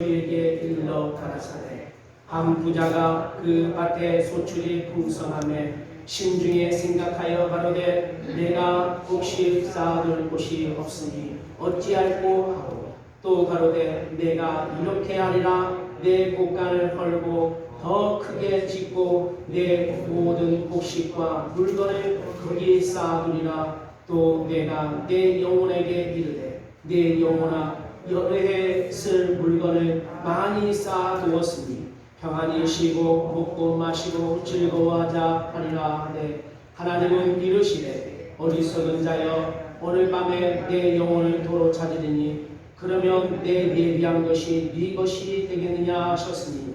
그에게 일러 가라사대 한 부자가 그 밭에 소출이 풍성함에 심중에 생각하여 가로되 내가 혹시 쌓아둘 곳이 없으니 어찌할꼬 하고 또 가로되 내가 이렇게 하리라 내 곳간을 헐고 더 크게 짓고 내 모든 곡식과 물건을 거기 쌓아두리라. 또 내가 내 영혼에게 이르되 내 영혼아 여러 해 쓸 물건을 많이 쌓아두었으니 평안히 쉬고 먹고 마시고 즐거워하자 하리라 하되 하나님은 이르시되 어리석은 자여 오늘 밤에 내 영혼을 도로 찾으리니 그러면 내 예비한 것이 네 것이 되겠느냐 하셨으니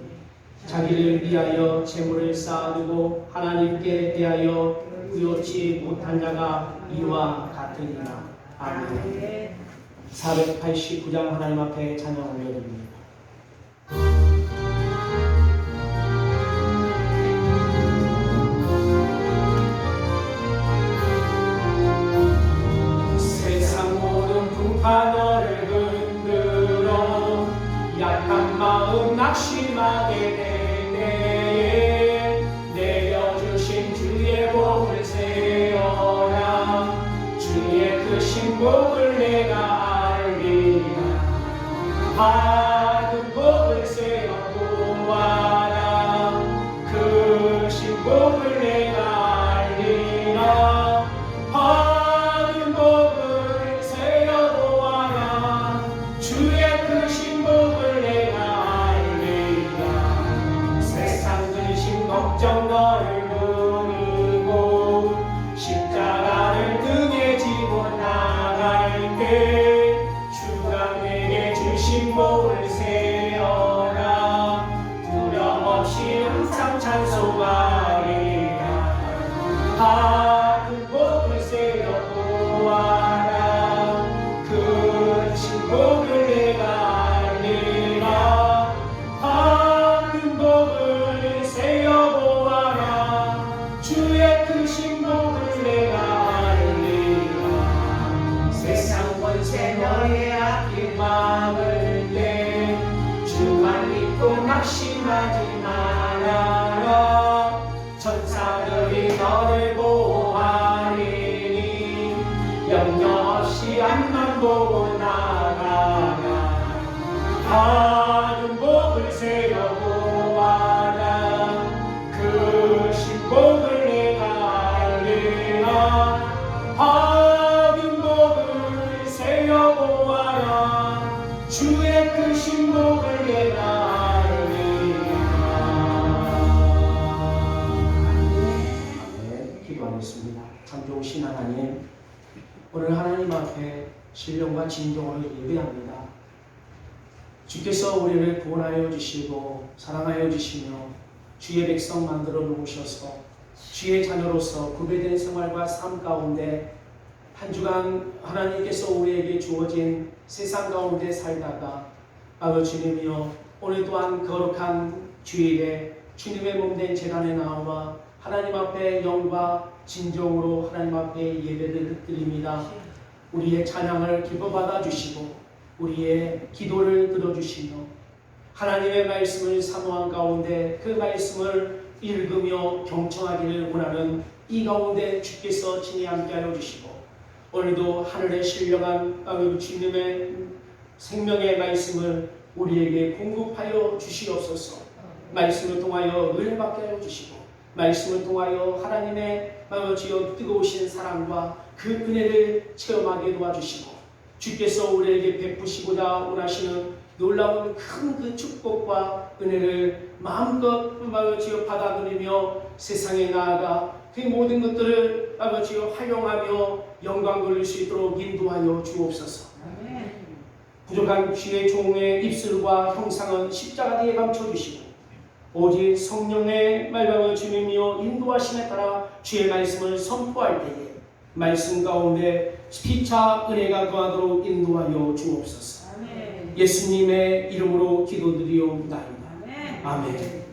자기를 위하여 재물을 쌓아두고 하나님께 대하여 부요치 못한 자가 이와 같으니라. 아멘. 489장 하나님 앞에 찬양 올려드립니다. 세상 모든 풍파 너를 흔들어 약한 마음 낙심하게 될 때에 내려주신 주의 복을 세어라. 주의 그 신복을 내가 받은 복을 세어 보아라. 그 신복을 내가 알리라. 받은 복을 세어 보아라. 주의 그 신복을 내가 알리라. 세상 근심 걱정 너를 누르고 십자가를 등에 지고 나갈 때 신복을 세어라. 두려움 없이 항상 찬송하리라. 받은 복을 세어 보아라. 그 신복을 내가 알리라. 받은 복을 세어 보아라. 주의 그 신복을 내가 알리라. 세상 권세 너의 아낀 마음을 낙심하지 말아라. 천사들이 너를 보호하리니 염려 없이 앞만 보고 나가라. 받은 복을 세어 보아라. 그 신복을 내가 알리라. 받은 복을 세어 보아라. 주의 그 신복을 내가 참 좋으신 하나님, 오늘 하나님 앞에 신령과 진정으로 예배합니다. 주께서 우리를 구원하여 주시고 사랑하여 주시며 주의 백성 만들어 놓으셔서 주의 자녀로서 구별된 생활과 삶 가운데 한 주간 하나님께서 우리에게 주어진 세상 가운데 살다가 주님이여 오늘 또한 거룩한 주일에 주님의 몸된 제단에 나와 하나님 앞에 영과 진정으로 하나님 앞에 예배를 드립니다. 우리의 찬양을 기뻐 받아주시고 우리의 기도를 들어주시며 하나님의 말씀을 사모한 가운데 그 말씀을 읽으며 경청하기를 원하는 이 가운데 주께서 친히 함께하여 주시고 오늘도 하늘에 신령한 주님의 생명의 말씀을 우리에게 공급하여 주시옵소서. 말씀을 통하여 은혜 받게 하여 주시고 말씀을 통하여 하나님의 주여 뜨거우신 사랑과 그 은혜를 체험하게 도와주시고 주께서 우리에게 베푸시고자 원하시는 놀라운 큰 그 축복과 은혜를 마음껏 주여 받아들이며 세상에 나아가 그 모든 것들을 주여 활용하며 영광 돌릴 수 있도록 인도하여 주옵소서. 부족한 주의 종의 입술과 형상은 십자가 뒤에 감춰주시고 오직 성령의 말씀을 주님이여 인도하심에 따라 주의 말씀을 선포할 때에 말씀 가운데 피차 은혜가 거하도록 인도하여 주옵소서. 아멘. 예수님의 이름으로 기도드리옵나이다. 아멘.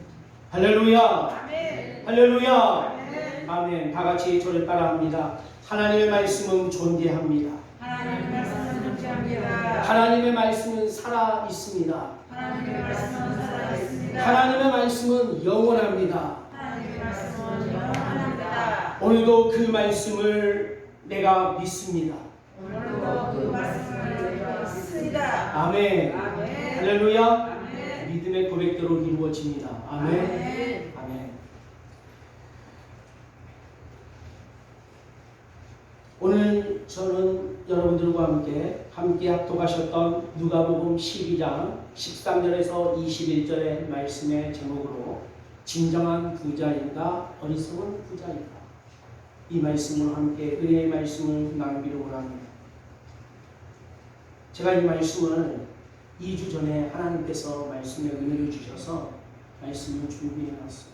할렐루야. 아멘. 할렐루야. 아멘. 아멘. 다 같이 저를 따라합니다. 하나님의 말씀은 존재합니다. 하나님의 말씀은 존재합니다. 하나님의 말씀은 살아 있습니다. 하나님의 말씀은 살아있습니다. 하나님의 말씀은 영원합니다. 하나님의 말씀은 영원합니다. 오늘도 그 말씀을 내가 믿습니다. 오늘도 그 말씀을 내가 믿습니다. 아멘. 아멘. 할렐루야. 아멘. 믿음의 고백대로 이루어집니다. 아멘. 아멘. 아멘. 오늘 저는 여러분들과 함께 합독하셨던 누가복음 12장 13절에서 21절의 말씀의 제목으로 진정한 부자인가 어리석은 부자인가, 이 말씀으로 함께 은혜의 말씀을 나누기로 원합니다. 제가 이 말씀을 2주 전에 하나님께서 말씀에 은혜를 주셔서 말씀을 준비해 놨어요.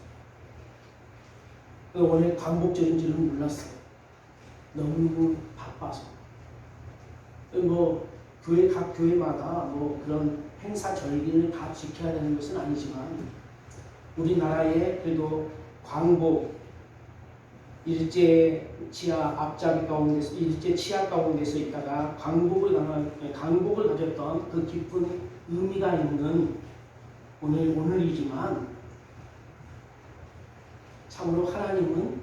오늘 광복절인 줄은 몰랐어요. 너무 바빠서. 각 교회마다 그런 행사 절기를 다 지켜야 되는 것은 아니지만, 우리나라에 그래도 광복 일제 치하 가운데서 있다가 광복을 가졌던 그 깊은 의미가 있는 오늘이지만, 참으로 하나님은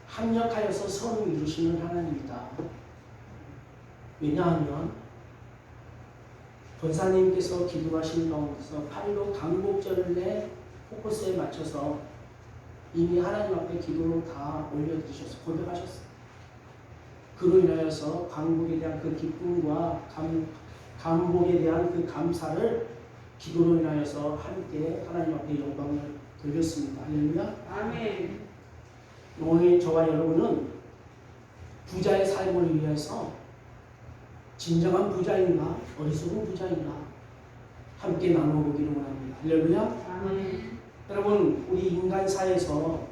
합력하여서 선을 이루시는 하나님이다. 왜냐하면 권사님께서 기도하신 가운데서 8.15 광복절에 포커스에 맞춰서 이미 하나님 앞에 기도로 다 올려드리셔서 고백하셨어요. 그로 인하여서 광복에 대한 그 기쁨과 감복에 대한 그 감사를 기도로 인하여서 함께 하나님 앞에 영광을 돌렸습니다. 할렐루야. 아멘. 오늘 저와 여러분은 부자의 삶을 위해서 진정한 부자인가 어리석은 부자인가 함께 나눠보기를 원합니다. 할렐루야. 아멘. 여러분, 우리 인간사에서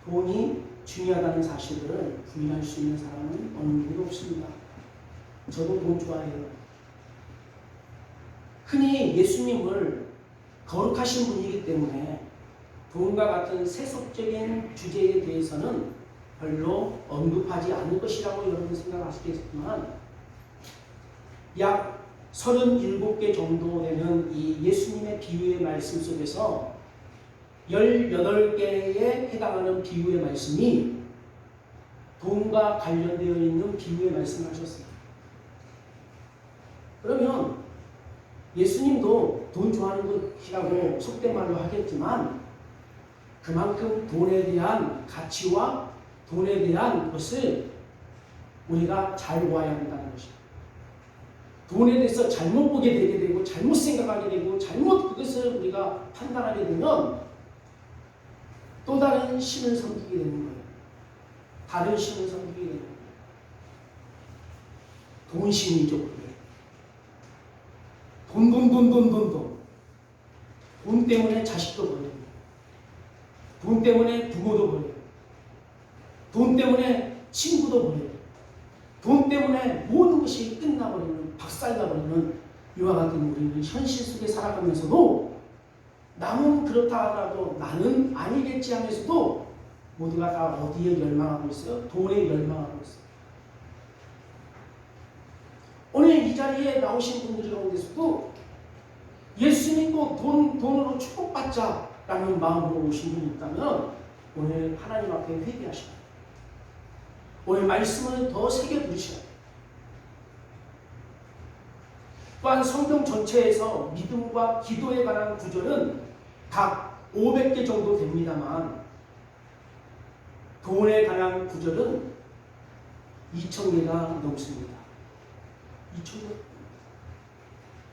돈이 중요하다는 사실을 부인할 수 있는 사람은 어느 누구도 없습니다. 저도 돈 좋아해요. 흔히 예수님을 거룩하신 분이기 때문에 돈과 같은 세속적인 주제에 대해서는 별로 언급하지 않을 것이라고 여러분 생각하시겠지만, 약 37개 정도 되는 이 예수님의 비유의 말씀 속에서 18개에 해당하는 비유의 말씀이 돈과 관련되어 있는 비유의 말씀을 하셨어요. 그러면 예수님도 돈 좋아하는 것이라고 속된 말로 하겠지만, 그만큼 돈에 대한 가치와 돈에 대한 것을 우리가 잘 보아야 한다는 것입니다. 돈에 대해서 잘못 보게 되게 되고 잘못 생각하게 되고 잘못 그것을 우리가 판단하게 되면 또 다른 신을 섬기게 되는 거예요. 다른 신을 섬기게 되는 거예요. 돈신이죠. 돈 때문에 자식도 버려요. 돈 때문에 부모도 버려요. 돈 때문에 친구도 버려요. 돈 때문에 모든 것이 끝나버리는, 박살나버리는 이와 같은 우리는 현실 속에 살아가면서도 남은 그렇다 하더라도 나는 아니겠지 하면서도 모두가 다 어디에 열망하고 있어요? 돈에 열망하고 있어요. 오늘 이 자리에 나오신 분들 가운데서도 예수 믿고 돈으로 축복받자라는 마음으로 오신 분이 있다면 오늘 하나님 앞에 회개하셔야 돼요. 오늘 말씀을 더 새겨두셔야 돼요. 또한 성경 전체에서 믿음과 기도에 관한 구절은 각 500개 정도 됩니다만, 돈에 관한 구절은 2,000개가 넘습니다. 2,000개.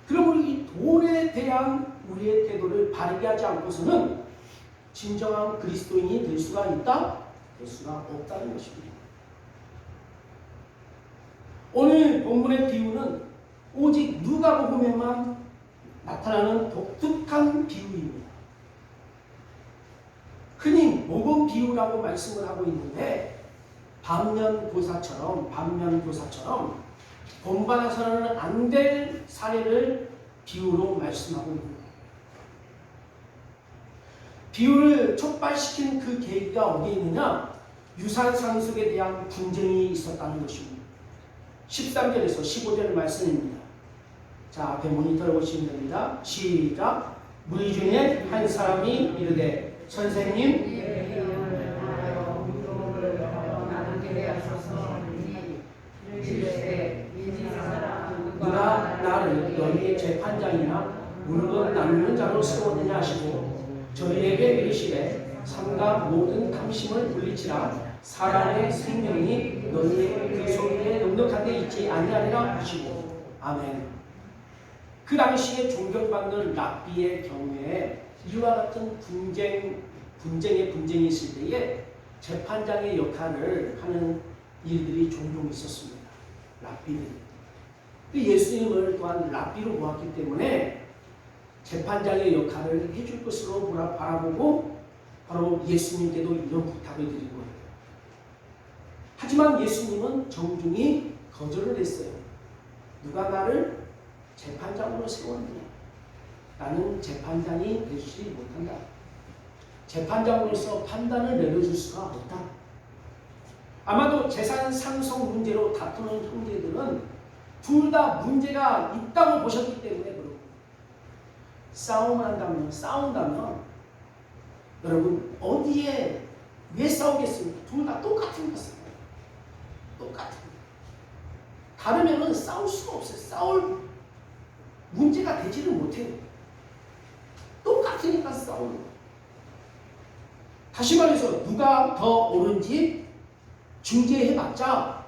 그러므로 이 돈에 대한 우리의 태도를 바르게 하지 않고서는 진정한 그리스도인이 될 수가 있다? 될 수가 없다는 것입니다. 오늘 본문의 비유는 오직 누가복음에만 나타나는 독특한 비유입니다. 흔히 모범 비유라고 말씀을 하고 있는데, 반면교사처럼 본받아서는 안 될 사례를 비유로 말씀하고 있습니다. 비유를 촉발시킨 그 계기가 어디에 있느냐? 유산 상속에 대한 분쟁이 있었다는 것입니다. 13절에서 15절 말씀입니다. 자, 앞에 모니터를 보시면 됩니다. 시작. 무리 중에 한 사람이 이르되 선생님 누가 나를 너희의 재판장이나 물건 나누는 자로 세웠느냐 하시고 저희에게 이르시되 삼가 모든 탐심을 물리치라 사람의 생명이 너희의 그 소리에 넉넉한 데 있지 아니하리라 하시고 아멘. 그 당시에 존경받는 랍비의 경우에 이와 같은 분쟁이 있을 때에 재판장의 역할을 하는 일들이 종종 있었습니다. 랍비들이. 예수님을 또한 랍비로 보았기 때문에 재판장의 역할을 해줄 것으로 바라보고 바로 예수님께도 이런 부탁을 드린 거예요. 하지만 예수님은 정중히 거절을 했어요. 누가 나를 재판장으로 세웠느냐? 나는 재판장이 되지 못한다. 재판장으로서 판단을 내려줄 수가 없다. 아마도 재산 상속 문제로 다투는 형제들은 둘 다 문제가 있다고 보셨기 때문에 그렇고 싸운다면 여러분 어디에 왜 싸우겠습니까? 둘 다 똑같은 것입니다. 똑같은 다르면은 싸울 수가 없어요. 싸울 문제가 되지를 못해요. 똑같으니까 싸우는 거예요. 다시 말해서 누가 더 옳은지 중재해봤자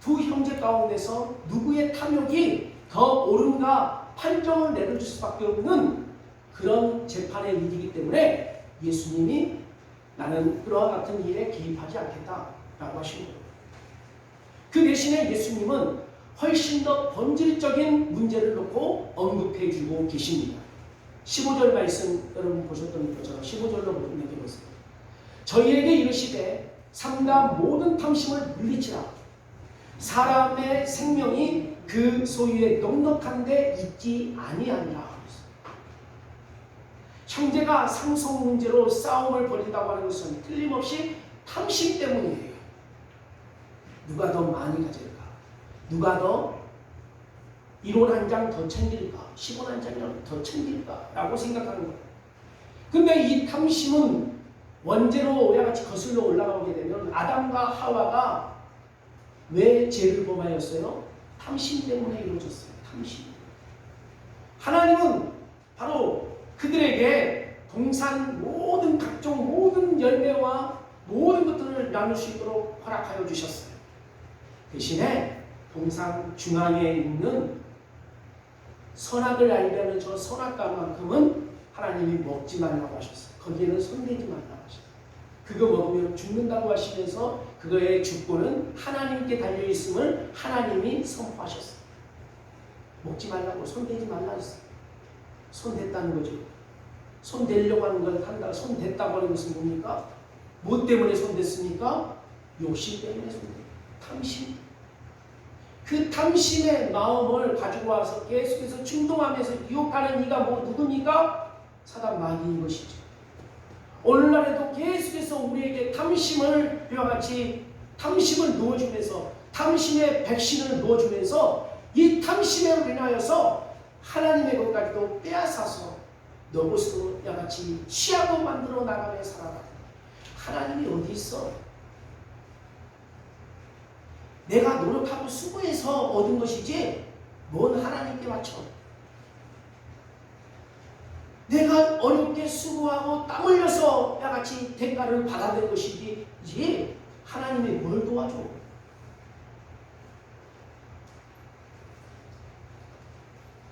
두 형제 가운데서 누구의 탐욕이 더 옳은가 판정을 내려줄 수밖에 없는 그런 재판의 일이기 때문에 예수님이 나는 그와 같은 일에 개입하지 않겠다라고 하신 거예요. 그 대신에 예수님은 훨씬 더 본질적인 문제를 놓고 언급해 주고 계십니다. 15절 말씀 여러분 보셨던 것처럼 15절로 보세요. 저희에게 이르시되 삼가 모든 탐심을 물리치라 사람의 생명이 그 소유에 넉넉한 데 있지 아니하니라. 형제가 상속 문제로 싸움을 벌인다고 하는 것은 틀림없이 탐심 때문이에요. 누가 더 많이 가질까? 누가 더 1원 한 장 더 챙길까? 10원 한 장이라도 더 챙길까? 라고 생각하는 거예요. 근데 이 탐심은 원죄로 같이 거슬러 올라가게 되면 아담과 하와가 왜 죄를 범하였어요? 탐심 때문에 이루어졌어요. 탐심. 하나님은 바로 그들에게 동산 모든 각종 모든 열매와 모든 것들을 나눌 수 있도록 허락하여 주셨어요. 대신에 동산 중앙에 있는 선악을 알려는 저 선악과만큼은 하나님이 먹지 말라고 하셨어요. 거기에는 손대지 말라고 하셨어요. 그거 먹으면 죽는다고 하시면서 그거의 주권은 하나님께 달려있음을 하나님이 선포하셨어요. 먹지 말라고 손대지 말라고 했어요. 손댔다는 거죠. 손대려고 하는 걸 한다. 손댔다고 하는 것은 뭡니까? 뭐 때문에 손댔습니까? 욕심 때문에 손댔어요. 탐심. 그 탐심의 마음을 가지고 와서 계속해서 충동하면서 유혹하는 이가 누굽니까? 사단 마귀인 것이죠. 오늘날에도 계속해서 우리에게 탐심을 이와 같이 탐심을 넣어주면서 탐심의 백신을 넣어주면서 이 탐심으로 인하여서 하나님의 것까지도 빼앗아서 너 것으로 이와 같이 취하고 만들어 나가며 살아가는 하나님이 어디 있어? 내가 노력하고 수고해서 얻은 것이지 뭔 하나님께 맞춰. 내가 어렵게 수고하고 땀 흘려서 야같이 대가를 받아낸 것이지 하나님이 뭘 도와줘.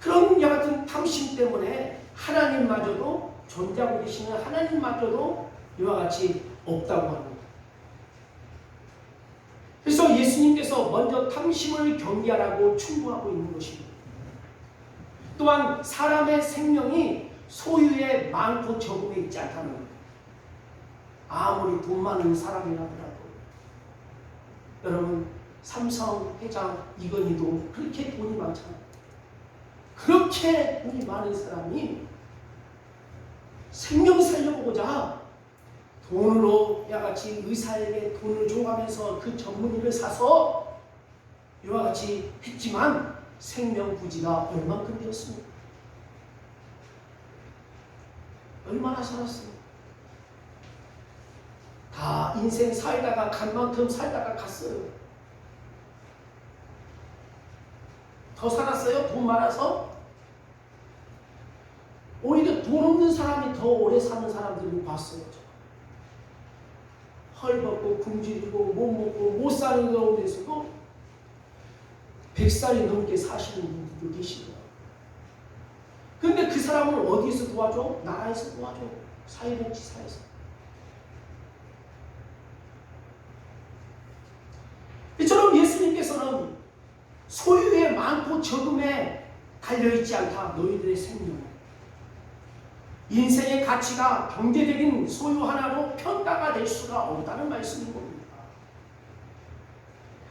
그런 야같은 탐심 때문에 하나님마저도 존재하고 계시는 하나님마저도 이와 같이 없다고 합니다. 그래서 예수님께서 먼저 탐심을 경계하라고 충고하고 있는 것입니다. 또한 사람의 생명이 소유에 많고 적음에 있지 않다는 거예요. 아무리 돈 많은 사람이라더라도 여러분 삼성 회장 이건희도 그렇게 돈이 많잖아요. 그렇게 돈이 많은 사람이 생명 살려보고자 돈으로 야같이 의사에게 돈을 줘가면서 그 전문의를 사서 이와 같이 했지만 생명 부지가 얼만큼 되었습니까? 얼마나 살았어요? 다 인생 살다가 간 만큼 살다가 갔어요. 더 살았어요? 돈 많아서? 오히려 돈 없는 사람이 더 오래 사는 사람들을 봤어요. 헐벗고 굶주리고 못 먹고 못 사는 가운데서도 100살이 넘게 사시는 분들도 계시더라고요. 근데 그 사람을 어디서 도와줘? 나라에서 도와줘. 사회복지사에서. 이처럼 예수님께서는 소유에 많고 적음에 달려있지 않다. 너희들의 생명. 인생의 가치가 경제적인 소유 하나로 평가가 될 수가 없다는 말씀인 겁니다.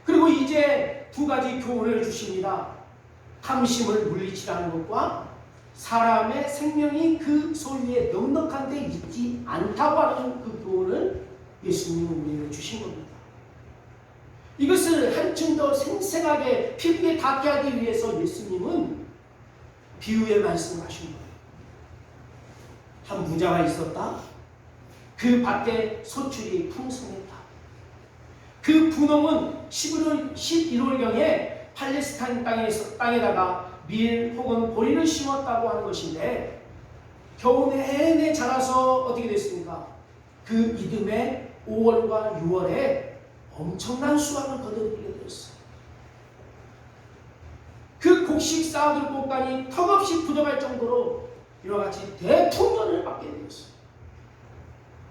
그리고 이제 두 가지 교훈을 주십니다. 탐심을 물리치라는 것과 사람의 생명이 그 소유에 넉넉한 데 있지 않다고 하는 그 교훈을 예수님은 우리에게 주신 겁니다. 이것을 한층 더 생생하게 피부에 닿게 하기 위해서 예수님은 비유의 말씀을 하신 거예요. 한 부자가 있었다. 그 밭에 소출이 풍성했다. 그 분홍은 11월경에 팔레스타인 땅에다가 밀 혹은 보리를 심었다고 하는 것인데 겨우 내내 자라서 어떻게 됐습니까? 그 이듬해 5월과 6월에 엄청난 수확을 거둬들이게 되었어요. 그 곡식 쌓아둘 곳간이 턱없이 부족할 정도로 이와 같이 대풍년을 받게 되었어요.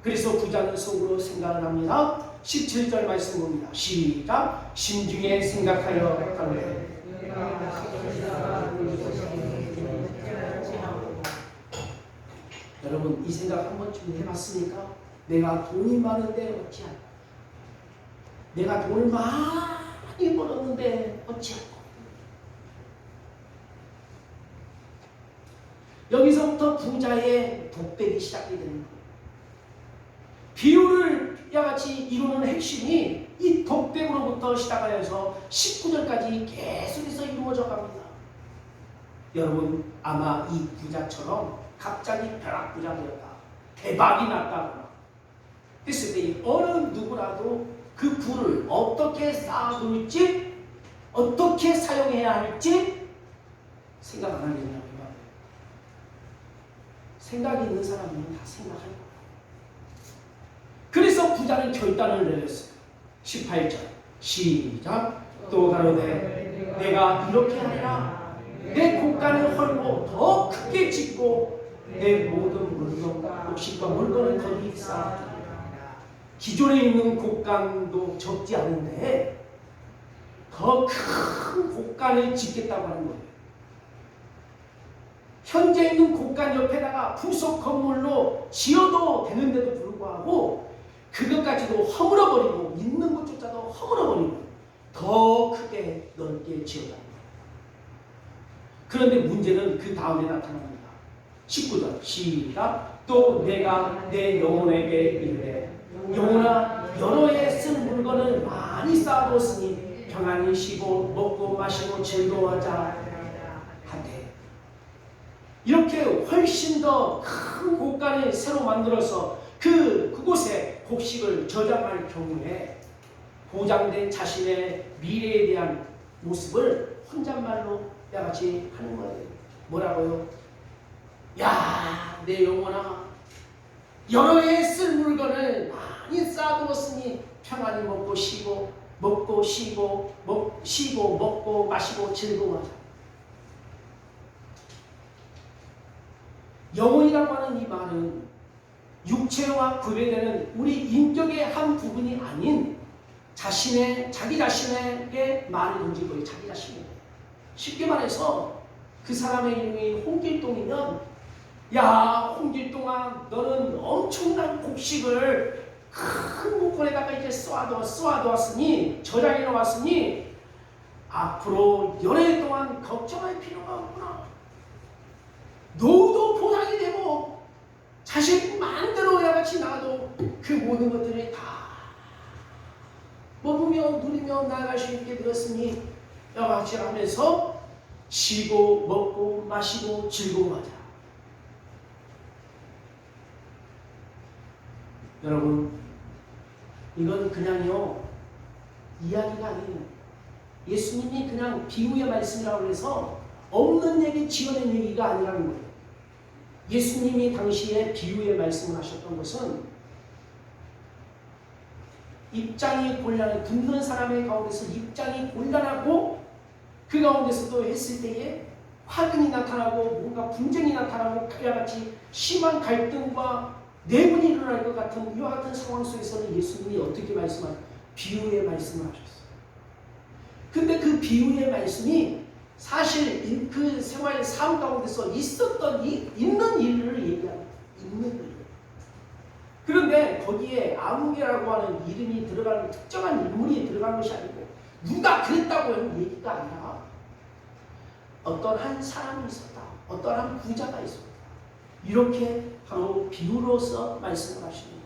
그래서 부자는 속으로 생각을 합니다. 17절 말씀 봅니다. 시작. 심중에 생각하여 가로되 여러분 이 생각 한 번쯤 해봤습니까? 내가 돈이 많은데 어찌할까? 내가 돈을 많이 벌었는데 어찌할까? 여기서부터 부자의 독백이 시작이 되는 거예요. 비유를 야같이 이루는 핵심이 이 독백으로부터 시작하여서 19절까지 계속해서 이루어져 갑니다. 여러분 아마 이 부자처럼 갑자기 벼락부자 되었다. 대박이 났다거나 했을 때 어느 누구라도 그 부를 어떻게 쌓아둘지 어떻게 사용해야 할지 생각 안 하겠냐고요. 생각이 있는 사람은 다 생각할 거예요. 그래서 부자는 결단을 내렸어요. 18절 시작. 또 가로되 내가 이렇게 하리라. 내 곳간을 헐고 더 크게 짓고 내 모든 물건과 곡식과 물건을 거기 쌓아두리라. 기존에 있는 곳간도 적지 않은데 더 큰 곳간을 짓겠다고 하는 거예요. 현재 있는 곳간 옆에다가 부속 건물로 지어도 되는데도 불구하고 그것까지도 허물어버리고 있는 것조차도 허물어버리고 더 크게 넓게 지어다. 그런데 문제는 그 다음에 나타납니다. 19절 시작. 또 내가 내 영혼에게 이르되 영혼아 여러 해 쓴 물건을 많이 쌓아두었으니 평안히 쉬고 먹고 마시고 즐거워하자 하되 이렇게 훨씬 더 큰 곳간을 새로 만들어서 그곳에 곡식을 저장할 경우에 보장된 자신의 미래에 대한 모습을 혼잣말로 야같이 하는 거예요. 뭐라고요? 야, 내 영혼아, 여러 해 쓸 물건을 많이 쌓아두었으니 평안히 먹고 쉬고 먹고 쉬고 쉬고 먹고 마시고 즐거워하자. 영혼이라고 하는 이 말은 육체와 구별되는 우리 인격의 한 부분이 아닌 자기 자신에게 말을 던진 거예요. 자기 자신에게. 쉽게 말해서 그 사람의 이름이 홍길동이면 야 홍길동아 너는 엄청난 곡식을 큰 목걸에다가 이제 쏘아두었으니 저장해 놓았으니 앞으로 여러 해 동안 걱정할 필요가 없구나. 노후도 보상이 되고 자식 마음대로 야같이 나도 그 모든 것들을 다 먹으며 누리며 나아갈 수 있게 되었으니 야같이 하면서 쉬고 먹고 마시고 즐거워하자. 여러분, 이건 그냥요 이야기가 아니에요. 예수님이 그냥 비유의 말씀이라고 해서 없는 얘기 지어낸 얘기가 아니라는 거예요. 예수님이 당시에 비유의 말씀을 하셨던 것은 입장이 곤란해, 듣는 사람의 가운데서 입장이 곤란하고 그 가운데서도 했을 때에 화근이 나타나고 뭔가 분쟁이 나타나고 그와 같이 심한 갈등과 내분이 일어날 것 같은 이와 같은 상황 속에서는 예수님이 어떻게 비유의 말씀을 하셨어요. 근데 그 비유의 말씀이 사실 그 생활의 삶 가운데서 있었던 있는 일을 얘기합니다. 있는 일. 그런데 거기에 아무개라고 하는 이름이 들어가는 특정한 인물이 들어간 것이 아니고 누가 그랬다고 하는 얘기가 아니라 어떤 한 사람이 있었다. 어떤 한 부자가 있었다. 이렇게 바로 비유로서 말씀을 하십니다.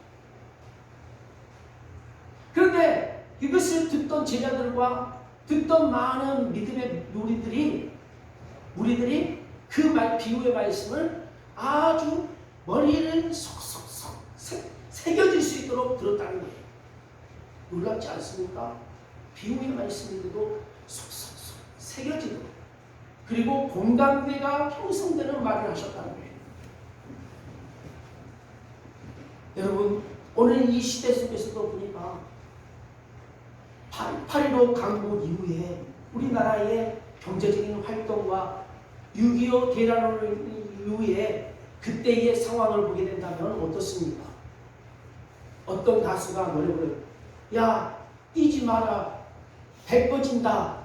그런데 이것을 듣던 제자들과 듣던 많은 믿음의 우리들이 그 비유의 말씀을 아주 머리를 속속속 새겨질 수 있도록 들었다는 거예요. 놀랍지 않습니까? 비유의 말씀인데도 속속속 새겨지도록, 그리고 공감대가 형성되는 말을 하셨다는 거예요. 여러분, 오늘 이 시대 속에서도 보니까 8.15 강국 이후에 우리나라의 경제적인 활동과 6.25 대란을 이후에 그때의 상황을 보게 된다면 어떻습니까? 어떤 가수가 노래 부르요. 야, 뛰지 마라. 배 꺼진다.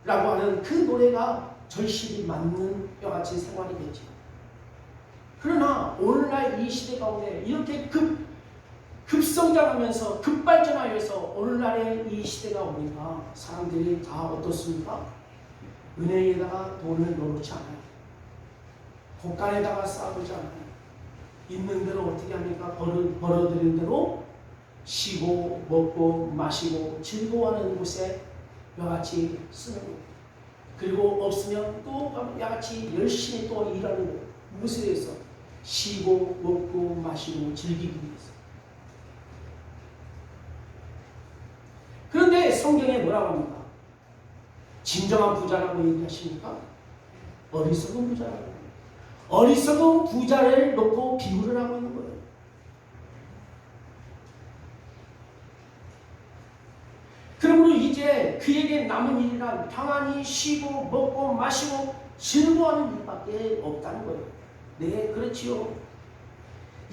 라고 하는 그 노래가 절실히 맞는 뼈 같은 생활이 되죠. 그러나 오늘날 이 시대 가운데 이렇게 급성장하면서 급발전하여서 오늘날의 이 시대가 오니까 사람들이 다 어떻습니까? 은행에다가 돈을 넣지 않아요. 곳간에다가 쌓아두지 않아요. 있는 대로 어떻게 합니까? 벌어들인 대로 쉬고 먹고 마시고 즐거워하는 곳에 여같이 쓰는 거예요. 그리고 없으면 또 야같이 열심히 또 일하는 거예요. 무엇에 의해서? 쉬고 먹고 마시고 즐기기 위해서. 그런데 성경에 뭐라고 합니까? 진정한 부자라고 얘기하십니까? 어리석은 부자라고 합니다. 어리석은 부자를 놓고 비유를 하고 있는 거예요. 그러므로 이제 그에게 남은 일이란 평안히 쉬고 먹고 마시고 즐거워하는 일밖에 없다는 거예요. 네, 그렇지요.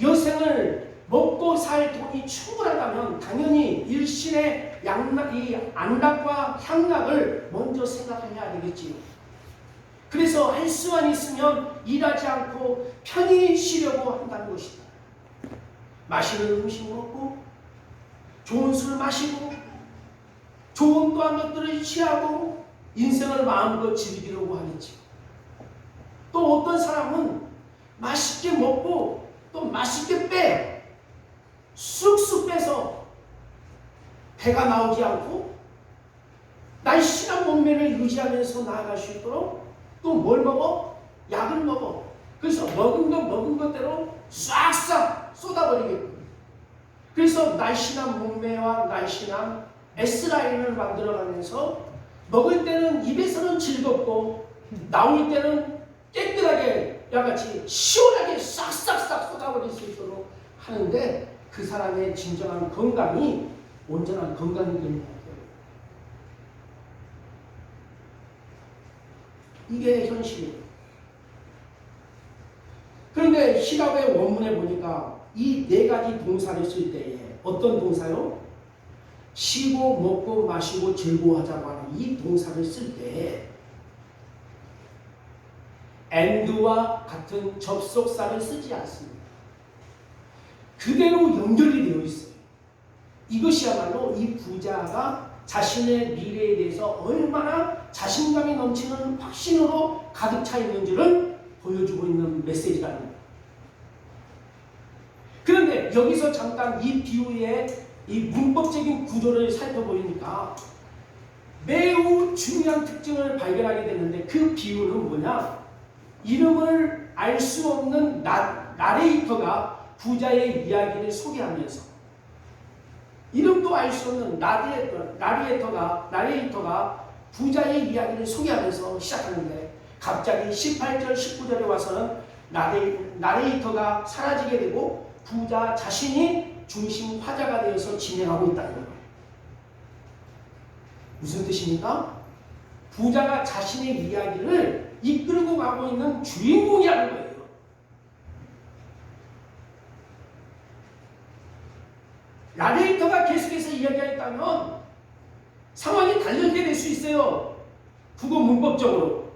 여생을 먹고 살 돈이 충분하다면 당연히 일신의 이 안락과 향락을 먼저 생각해야 되겠지요. 그래서 할 수만 있으면 일하지 않고 편히 쉬려고 한다는 것이다. 맛있는 음식 먹고 좋은 술 마시고 좋은 또한 것들을 취하고 인생을 마음껏 즐기려고 하겠지. 또 어떤 사람은 맛있게 먹고 또 맛있게 빼요. 쑥쑥 빼서 배가 나오지 않고 날씬한 몸매를 유지하면서 나아갈 수 있도록 또 뭘 먹어? 약을 먹어. 그래서 먹은 것대로 싹싹 쏟아버리겠고, 그래서 날씬한 몸매와 날씬한 S라인을 만들어가면서 먹을 때는 입에서는 즐겁고 나올 때는 깨끗하게 야같이 시원하게 싹싹싹 쏟아버릴 수 있도록 하는데 그 사람의 진정한 건강이 온전한 건강이 됩니다. 이게 현실이에요. 그런데 히랍의 원문에 보니까 이 네 가지 동사를 쓸 때에 어떤 동사요? 쉬고 먹고 마시고 즐거워하자고 하는 이 동사를 쓸 때에 and와 같은 접속사를 쓰지 않습니다. 그대로 연결이 되어 있어요. 이것이야말로 이 부자가 자신의 미래에 대해서 얼마나 자신감이 넘치는 확신으로 가득 차 있는지를 보여주고 있는 메시지라는 거예요. 그런데 여기서 잠깐 이 비유의 이 문법적인 구조를 살펴보니까 매우 중요한 특징을 발견하게 됐는데 그 비유는 뭐냐? 이름을 알 수 없는 나레이터가 부자의 이야기를 소개하면서 이름도 알 수 없는 나레이터가 부자의 이야기를 소개하면서 시작하는데 갑자기 18절, 19절에 와서는 나레이터가 사라지게 되고 부자 자신이 중심 화자가 되어서 진행하고 있다는 거예요. 무슨 뜻입니까? 부자가 자신의 이야기를 이끌고 가고 있는 주인공이라는 거예요. 나레이터가 계속해서 이야기했다면 상황이 달라지게 될 수 있어요. 국어 문법적으로.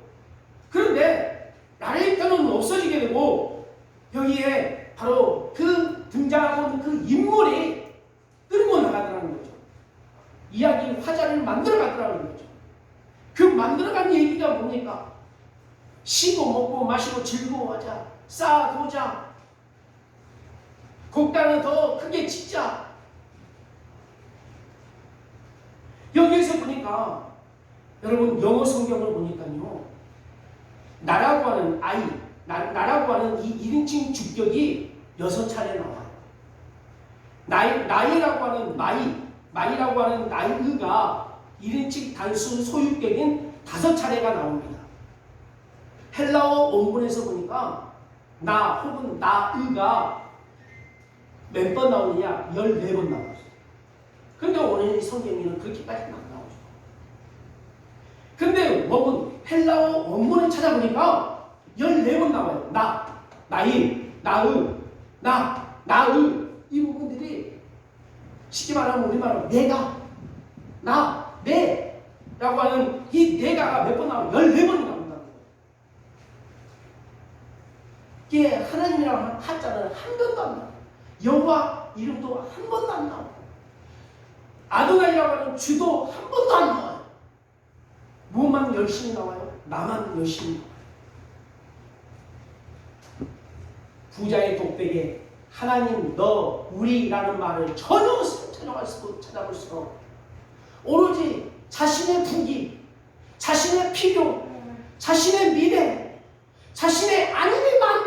그런데 나레이터는 없어지게 되고 여기에 바로 그 등장하고 있는 그 인물이 끌고 나가더라는 거죠. 이야기 화자를 만들어가더라는 거죠. 그 만들어간 얘기가 뭡니까? 쉬고 먹고 마시고 즐거워하자. 쌓아두자. 곡단을 더 크게 짓자. 여기에서 보니까 여러분 영어 성경을 보니까요. 나라고 하는 아이, 나라고 하는 이 1인칭 주격이 6차례 나와요. 나이라고 하는 마이라고 하는 나이가 1인칭 단순 소유격인 5차례가 나옵니다. 헬라어 원문에서 보니까 나 혹은 나의가 몇 번 나오느냐? 14번 나와요. 근데 오늘 성경에는 그렇게까지는 안 나오죠. 근데 헬라어 원문을 찾아보니까 14번 나와요. 나의, 나의 이 부분들이 쉽게 말하면 우리말로 내가, 내라고 하는 이 내가가 몇 번 나와요? 14번이 나온다는 거예요. 이게 하나님이라고 하는 한자는 한 번도 안 나와요. 여호와 이름도 한 번도 안 나와요. 아도나이라고 하는 주도 한 번도 안 나와요. 뭐만 열심히 나와요? 나만 열심히 나와요. 부자의 독백에 하나님, 너, 우리라는 말을 전혀 찾아볼 수가 없고 오로지 자신의 부귀, 자신의 필요, 자신의 미래, 자신의 안위에만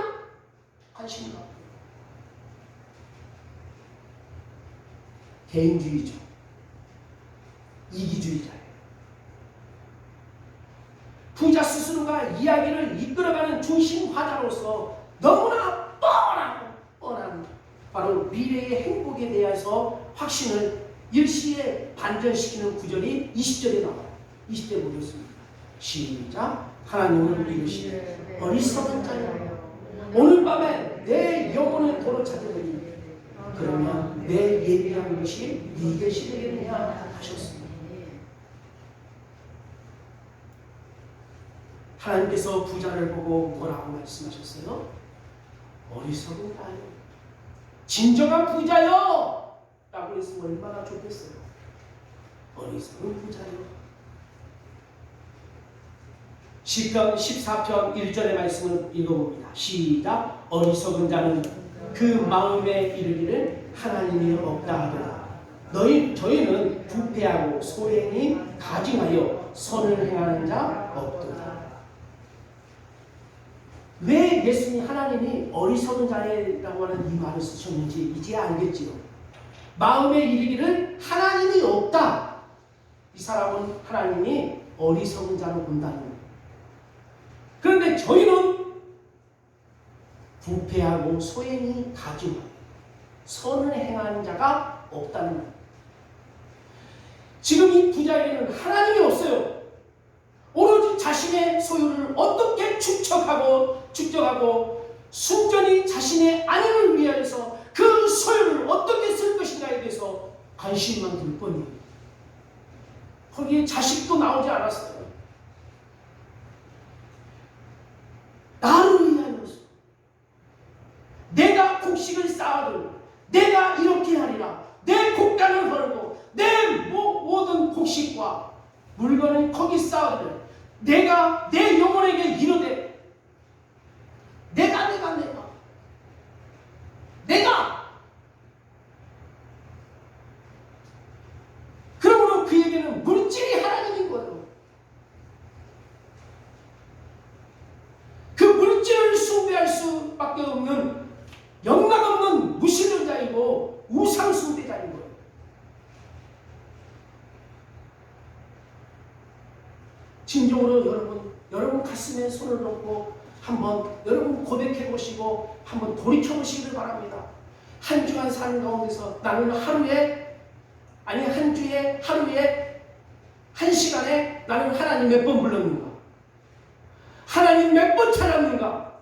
관심이 가요. 개인주의죠. 이기주의자예요. 부자 스스로가 이야기를 이끌어가는 중심 화자로서 너무나 뻔한 바로 미래의 행복에 대해서 확신을 일시에 반전시키는 구절이 20절에 나와요. 20절 보겠습니다. 시작. 하나님은 이르시되 어리석은 자여 오늘 밤에 내 영혼을 도로 찾으리니 그러면 내 예비한 것이 네 것이 되겠느냐 하셨습니다. 하나님께서 부자를 보고 뭐라고 말씀하셨어요? 어리석은 자요. 진정한 부자요! 라고 했으면 얼마나 좋겠어요. 어리석은 부자요. 시편 14편 1절의 말씀을 읽어봅니다. 시작. 어리석은 자는 그 마음에 이르기를 하나님이 없다 하더라. 저희는 부패하고 소행이 가증하여 선을 행하는 자 없도다. 왜 예수님 하나님이 어리석은 자라고 하는 이 말을 쓰셨는지 이제 알겠지요. 마음에 이르기를 하나님이 없다. 이 사람은 하나님이 어리석은 자로 본다는 거예요. 그런데 저희는 부패하고 소행이 가증하여 선을 행하는 자가 없다는 거예요. 지금 이 부자에게는 하나님이 없어요. 오로지 자신의 소유를 어떻게 축적하고 순전히 자신의 안위를 위하여서 그 소유를 어떻게 쓸 것인가에 대해서 관심만 둘 뿐이에요. 거기에 자식도 나오지 않았어요. 나를 위하여서 내가 곡식을 쌓아도 내가 이렇게 하리라. 내 곡간을 걸고 내 모든 곡식과 물건을 거기 쌓아두려. 내가 내 영혼에게 이르되 내가 그러므로 그에게는 물질이 하나님인 거예요. 진정으로 여러분 가슴에 손을 놓고 한번 여러분 고백해 보시고 한번 돌이켜 보시기를 바랍니다. 한 주간 사는 가운데서 나는 한 주에 하루에 한 시간에 나는 하나님 몇 번 불렀는가? 하나님 몇 번 찾았는가?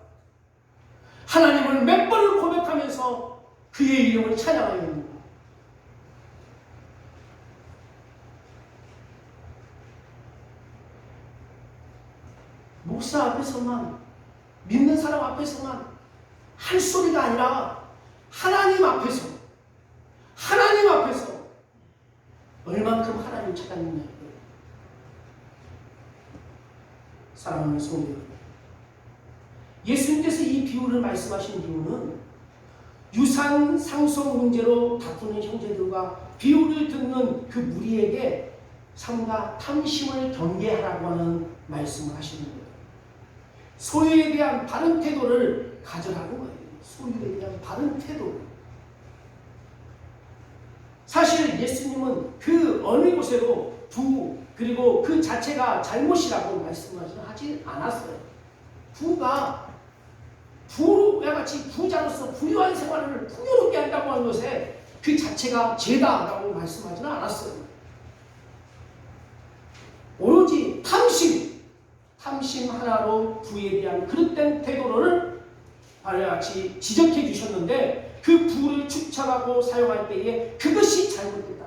하나님을 몇 번을 고백하면서 그의 이름을 찬양하였는가? 목사 앞에서만, 믿는 사람 앞에서만 할 소리가 아니라 하나님 앞에서 얼만큼 하나님 찾았느냐. 사랑하는 성도 여러분, 예수님께서 이 비유를 말씀하신 이유는 유산 상속 문제로 다투는 형제들과 비유를 듣는 그 무리에게 삼가 탐심을 경계하라고 하는 말씀을 하시는 거예요. 소유에 대한 바른 태도를 가져라는 거예요. 소유에 대한 바른 태도. 사실 예수님은 그 어느 곳에도 그리고 그 자체가 잘못이라고 말씀하지 않았어요. 부가 부와 같이 부자로서 부유한 생활을 풍요롭게 한다고 하는 것에 그 자체가 죄다라고 말씀하지는 않았어요. 오로지 탐심 하나로 부에 대한 그릇된 태도를 같이 지적해 주셨는데 그 부를 축적하고 사용할 때에 그것이 잘못됐다.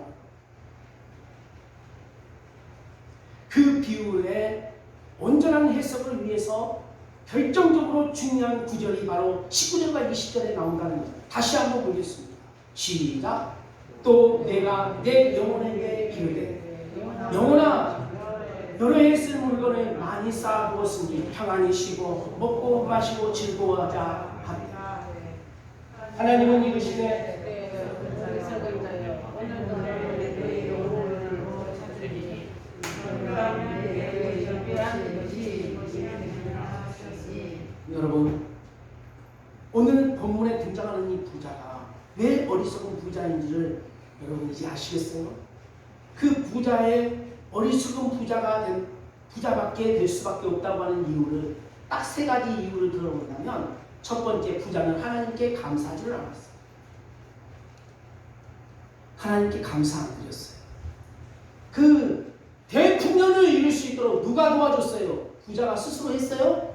그 비유의 온전한 해석을 위해서 결정적으로 중요한 구절이 바로 19절과 20절에 나온다는 것. 다시 한번 보겠습니다. 시작. 또 내가 내 영혼에게 이르되 영혼아 여러 해 쓸 물건을 많이 쌓아두었으니 평안히 쉬고 먹고 마시고 즐거워하자 하리라. 하나님은 이르시되 여러분, 오늘 본문에 등장하는 이 부자가 왜 어리석은 부자인지를 여러분 이제 아시겠어요? 그 부자의 어리석은 부자밖에 될 수밖에 없다고 하는 이유를 딱 3가지 이유를 들어본다면, 첫 번째, 부자는 하나님께 감사하지를 않았어요. 하나님께 감사 안 드렸어요. 그 대풍년을 이룰 수 있도록 누가 도와줬어요? 부자가 스스로 했어요?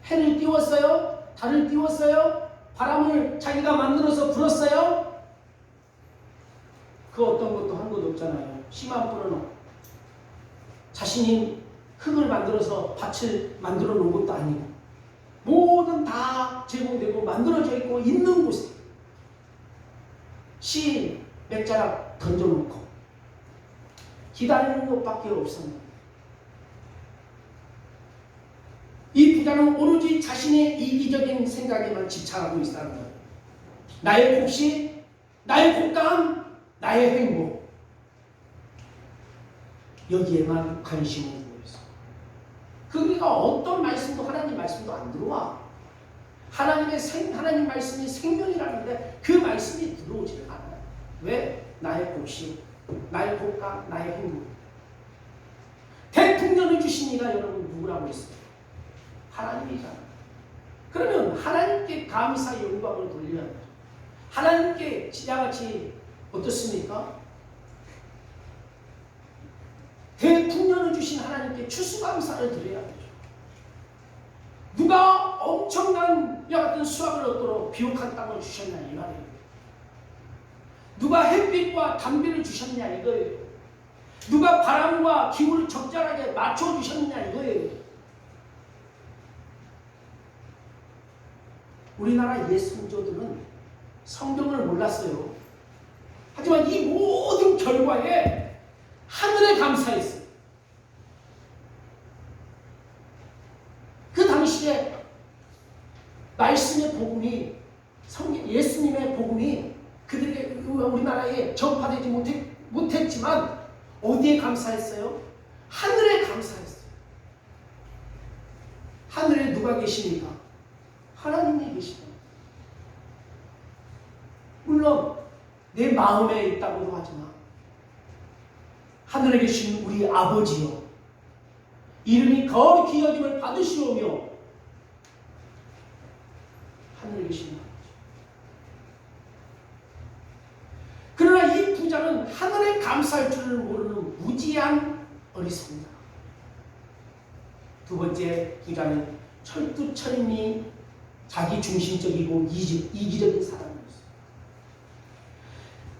해를 띄웠어요? 달을 띄웠어요? 바람을 자기가 만들어서 불었어요? 그 어떤 것도 한 것도 없잖아요. 씨만 뿌려놓고 자신이 흙을 만들어서 밭을 만들어 놓은 것도 아니고 모든 다 제공되고 만들어져 있고 있는 곳에 씨 몇 자락 던져놓고 기다리는 것밖에 없었는데, 이 부자는 오로지 자신의 이기적인 생각에만 집착하고 있다는 거예요. 나의 곡식, 나의 곡감, 나의 행복, 여기에만 관심을 두고 있어. 그러니까 어떤 말씀도, 하나님 말씀도 안 들어와. 하나님 말씀이 생명이라는데 그 말씀이 들어오지 않아요. 왜? 나의 곡식, 나의 곡감, 나의 행복. 대풍년을 주신 이가 여러분 누구라고 했어요? 하나님이잖아요. 그러면 하나님께 감사 영광을 돌려야 돼요. 하나님께 지자같이 어떻습니까? 대풍년을 주신 하나님께 추수감사를 드려야 되죠. 누가 엄청난 야 같은 수확을 얻도록 비옥한 땅을 주셨냐 이 말이에요. 누가 햇빛과 단비를 주셨냐 이거예요. 누가 바람과 기후를 적절하게 맞춰주셨냐 이거예요. 우리나라 예수민족들은 성경을 몰랐어요. 하지만 이 모든 결과에 하늘에 감사했어요. 그 당시에 말씀의 복음이, 예수님의 복음이 그들에게 우리나라에 전파되지 못했지만 어디에 감사했어요? 하늘에 감사했어요. 하늘에 누가 계십니까? 하나님이 계십니다. 물론 내 마음에 있다고도 하지만 하늘에 계신 우리 아버지요, 이름이 거룩히 여김을 받으시오며 하늘에 계신 아버지. 그러나 이 부자는 하늘에 감사할 줄을 모르는 무지한 어리석다. 두 번째 부자는 철두철인이 자기 중심적이고 이기적인 사람이었어요.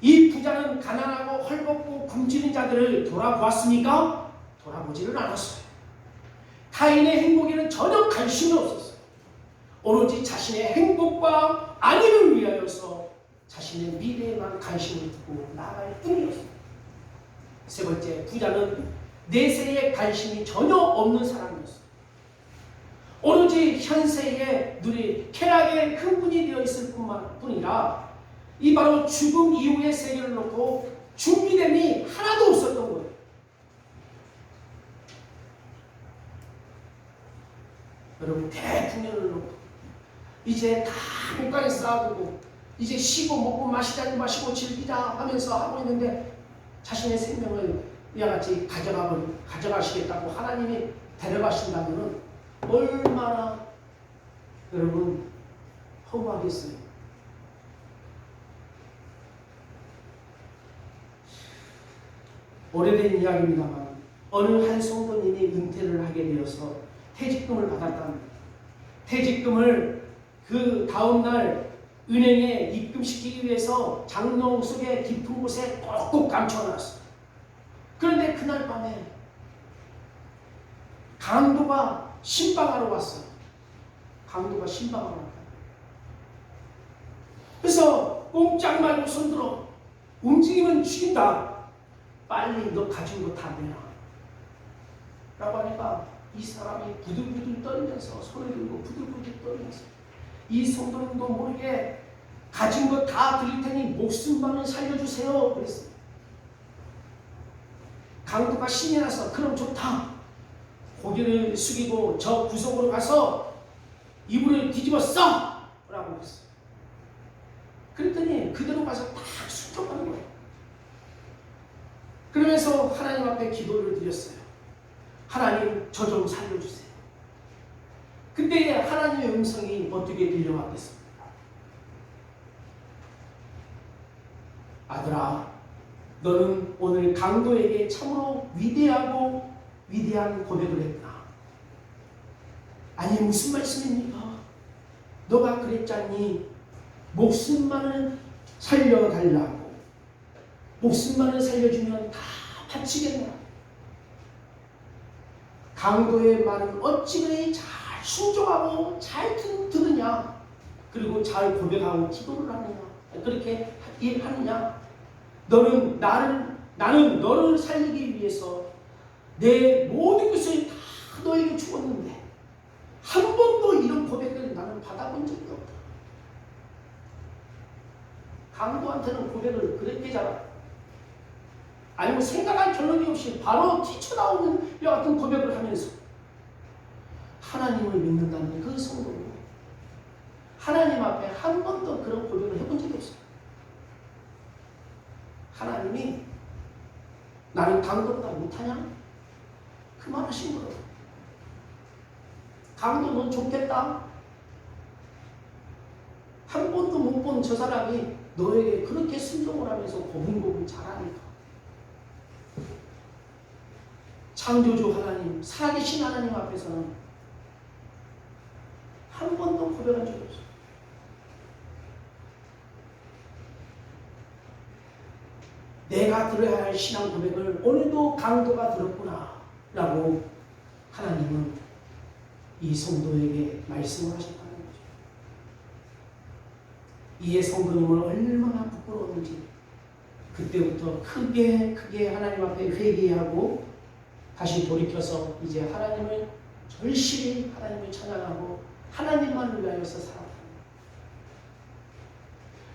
이 부자는 가난하고 헐벗고 굶주린 자들을 돌아보았으니까 돌아보지를 않았어요. 타인의 행복에는 전혀 관심이 없었어요. 오로지 자신의 행복과 안위를 위하여서 자신의 미래에만 관심을 두고 나아갈 뿐이었어요. 세 번째, 부자는 내세에 관심이 전혀 없는 사람이었어요. 오로지 현세에 누릴 쾌락에 흥분이 되어 있을 뿐이라 이 바로 죽음 이후의 세계를 놓고 준비됨이 하나도 없었던 거예요. 여러분, 대풍년을 놓고 이제 다 목간에 쌓아두고 이제 쉬고 먹고 마시자니 마시고 즐기자 하면서 하고 있는데 자신의 생명을 이와 같이 가져가시겠다고 하나님이 데려가신다면 얼마나 여러분 허무하겠어요. 오래된 이야기입니다만 어느 한 성도님이 은퇴를 하게 되어서 퇴직금을 받았답니다. 퇴직금을 그 다음날 은행에 입금시키기 위해서 장롱 속에 깊은 곳에 꼭꼭 감춰놨어요. 그런데 그날 밤에 강도가 신방하러 왔어요. 강도가 신방하러 왔다. 그래서 꼼짝 말고 손들어. 움직이면 죽인다. 빨리 너 가진 거 다 내놔. 라고 하니까 이 사람이 부들부들 떨면서 손을 들고 부들부들 떨면서 이 성도님도 모르게 가진 거 다 드릴 테니 목숨만은 살려주세요. 그랬어요. 강도가 신이 나서 그럼 좋다. 고개를 숙이고 저 구석으로 가서 이불을 뒤집어 써! 라고 했어요. 그랬더니 그대로 가서 딱 순종하는 거예요. 그러면서 하나님 앞에 기도를 드렸어요. 하나님, 저 좀 살려주세요. 그때 하나님의 음성이 어떻게 들려왔겠습니까? 아들아, 너는 오늘 강도에게 참으로 위대하고 위대한 고백을 했다. 아니, 무슨 말씀입니까? 너가 그랬잖니 목숨만을 살려달라고. 목숨만을 살려주면 다 바치겠나. 강도의 말은 어찌 그리 잘 순종하고 잘 들으냐, 그리고 잘 고백하고 기도를 하느냐, 그렇게 일하느냐. 나는 너를 살리기 위해서 내 모든 것을 다 너에게 주었는데 한 번도 이런 고백을 나는 받아본 적이 없다. 강도한테는 고백을 그렇게 잘한다. 아니면 생각할 겨를이 없이 바로 튀쳐나오는 이와 같은 고백을 하면서 하나님을 믿는다는 그 성도는 하나님 앞에 한 번도 그런 고백을 해본 적이 없어요. 하나님이 나는 강도보다 못하냐? 그만하신 거예요. 강도 넌 좋겠다. 한 번도 못 본 저 사람이 너에게 그렇게 순종을 하면서 고분고분 잘하니까. 창조주 하나님, 살아계신 하나님 앞에서는 한 번도 고백한 적이 없어요. 내가 들어야 할 신앙 고백을 오늘도 강도가 들었구나 라고 하나님은 이 성도에게 말씀을 하셨다는 거죠. 이에 성도님은 얼마나 부끄러웠는지 그때부터 크게 하나님 앞에 회개하고 다시 돌이켜서 이제 하나님을 절실히 하나님을 찬양하고 하나님만을 위하여서 살았다.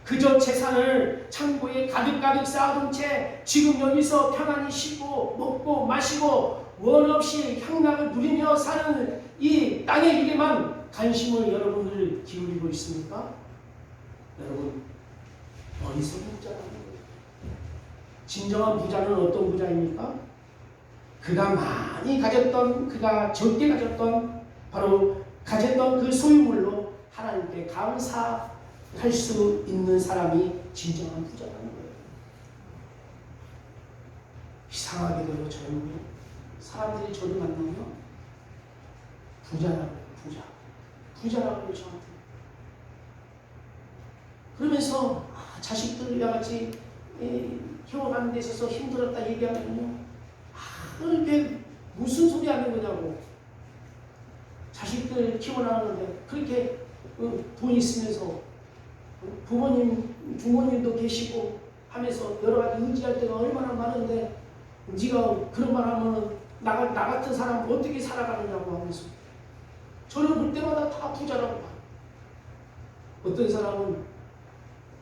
그저 재산을 창고에 가득 쌓아둔 채 지금 여기서 편안히 쉬고 먹고 마시고 원 없이 향락을 누리며 사는 이 땅의 일에만 관심을 여러분들 기울이고 있습니까? 여러분, 어리석은 부자라는 거예요. 진정한 부자는 어떤 부자입니까? 그가 많은 많이 가졌던 그가 적게 가졌던 바로 가졌던 그 소유물로 하나님께 감사할 수 있는 사람이 진정한 부자라는 거예요. 이상하게도 저는 사람들이 저를 만나면 부자라고 해요. 부자라고 해요. 저한테. 그러면서 자식들과 같이 키워가는 데 있어서 힘들었다 얘기하면요, 그렇게 무슨 소리 하는 거냐고. 자식들 키워나가는데 그렇게 돈이 있으면서 부모님도 계시고 하면서 여러 가지 의지할 때가 얼마나 많은데 네가 그런 말 하면 나 같은 사람 어떻게 살아가느냐고 하면서 저는 볼 때마다 다 부자라고 봐요. 어떤 사람은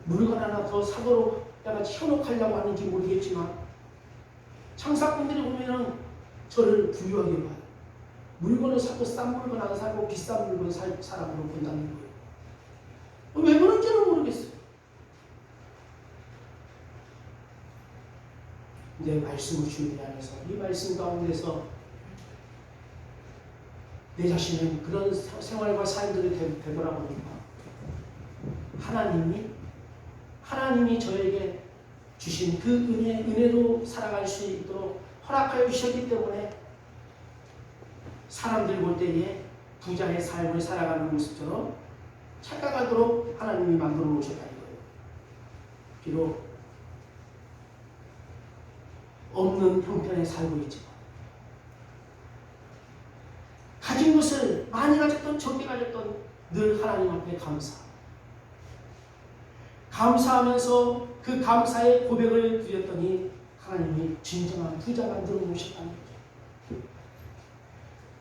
물건 하나 더 사도록 약간 현혹하려고 하는지 모르겠지만 창사꾼들이 보면은 저를 부유하게 봐요. 물건을 사고 싼 물건 안 사고 비싼 물건 살 사람으로 본다는 거예요. 왜 그런지는 모르겠어요. 근데 말씀을 준비하면서 이 말씀 가운데서 내 자신은 그런 생활과 삶들을 되돌아보니까 하나님이 저에게 주신 그 은혜로 살아갈 수 있도록 허락하여 주셨기 때문에 사람들 볼 때에 부자의 삶을 살아가는 모습처럼 착각하도록 하나님이 만들어 놓으셨다는 거예요. 비록 없는 형편에 살고 있지만 가진 것을 많이 가졌던 적게 가졌던 늘 하나님 앞에 감사하면서 그 감사의 고백을 드렸더니 하나님이 진정한 부자 만들어 놓으셨다는 거죠.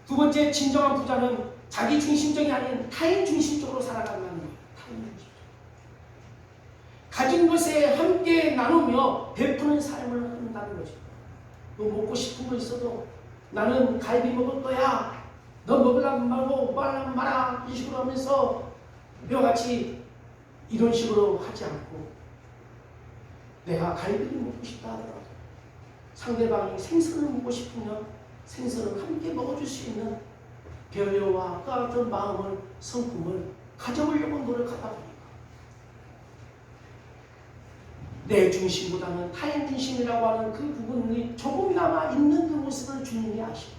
두 번째, 진정한 부자는 자기 중심적이 아닌 타인 중심적으로 살아간다는 거예요. 타인 중심적. 가진 것에 함께 나누며 베푸는 삶을 한다는 거죠. 너 먹고 싶은 거 있어도 나는 갈비 먹을 거야. 너 먹으려면 말고 말하면 마라. 이 식으로 하면서 이와 같이 이런 식으로 하지 않고 내가 갈비를 먹고 싶다 하더라도 상대방이 생선을 먹고 싶으면 생선을 함께 먹어줄 수 있는 배려와 그 같은 마음을, 성품을 가져보려고 노력하다 보니까 내 중심보다는 타인 중심이라고 하는 그 부분이 조금이나마 있는 그 모습을 주님이 아십니다.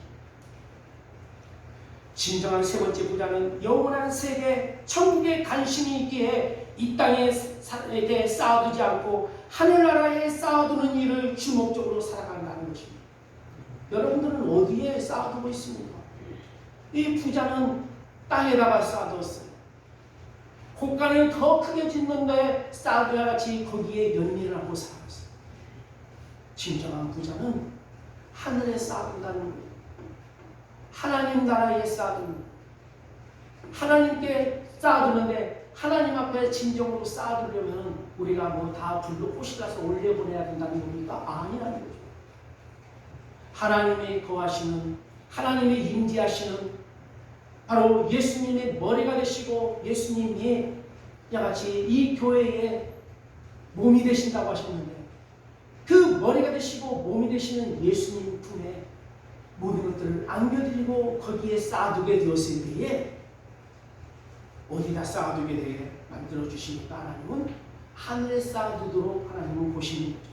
진정한 세 번째 부자는 영원한 세계, 천국에 관심이 있기에 이 땅에 쌓아두지 않고 하늘나라에 쌓아두는 일을 주목적으로 살아간다는 것입니다. 여러분들은 어디에 쌓아두고 있습니까? 이 부자는 땅에다가 쌓아두었어요. 곳간을 더 크게 짓는데 쌓아두야 같이 거기에 연민을 하고 살았어요. 진정한 부자는 하늘에 쌓아둔다는 거예요. 하나님 나라에 쌓아두는 거예요. 하나님께 쌓아두는데 하나님 앞에 진정으로 쌓아두려면 우리가 뭐 다 불로 꼬시라서 올려보내야 된다는 겁니까? 아니라는 거죠. 하나님이 거하시는, 하나님이 임재하시는 바로 예수님의 머리가 되시고 예수님이 야같이 이 교회의 몸이 되신다고 하셨는데 그 머리가 되시고 몸이 되시는 예수님 품에 모든 것들을 안겨드리고 거기에 쌓아두게 되었을 때에 어디다 쌓아두게 되게 만들어주시니까 하나님은 하늘에 쌓아두도록 하나님은 보시는 거죠.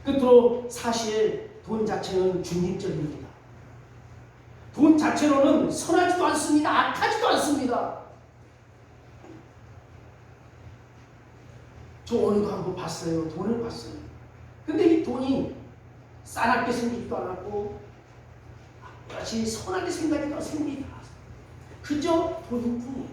끝으로 사실 돈 자체는 중립적입니다. 돈 자체로는 선하지도 않습니다. 악하지도 않습니다. 저 오늘도 한번 봤어요. 돈을 봤어요. 근데 이 돈이 싸납게 생기지도 않았고 마치 선하게 생기지도 않습니다. 그저 돈인 뿐이에요.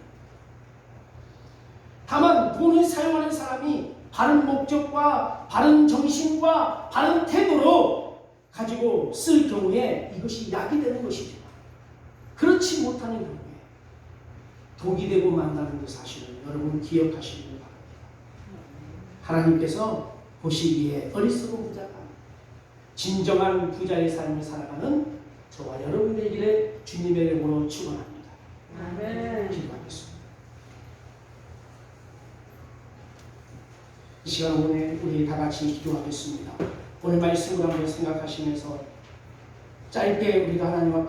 다만 돈을 사용하는 사람이 바른 목적과 바른 정신과 바른 태도로 가지고 쓸 경우에 이것이 약이 되는 것이지만 그렇지 못하는 경우에 독이 되고 만다는 그 사실을 여러분 기억하시길 바랍니다. 하나님께서 보시기에 어리석은 부자가 진정한 부자의 삶을 살아가는 저와 여러분 되기를 주님의 이름으로 축원합니다. 아멘. 기도하겠습니다. 이 시간 오늘 우리 다 같이 기도하겠습니다. 오늘 말씀을 한번 생각하시면서 짧게 우리가 하나님 앞에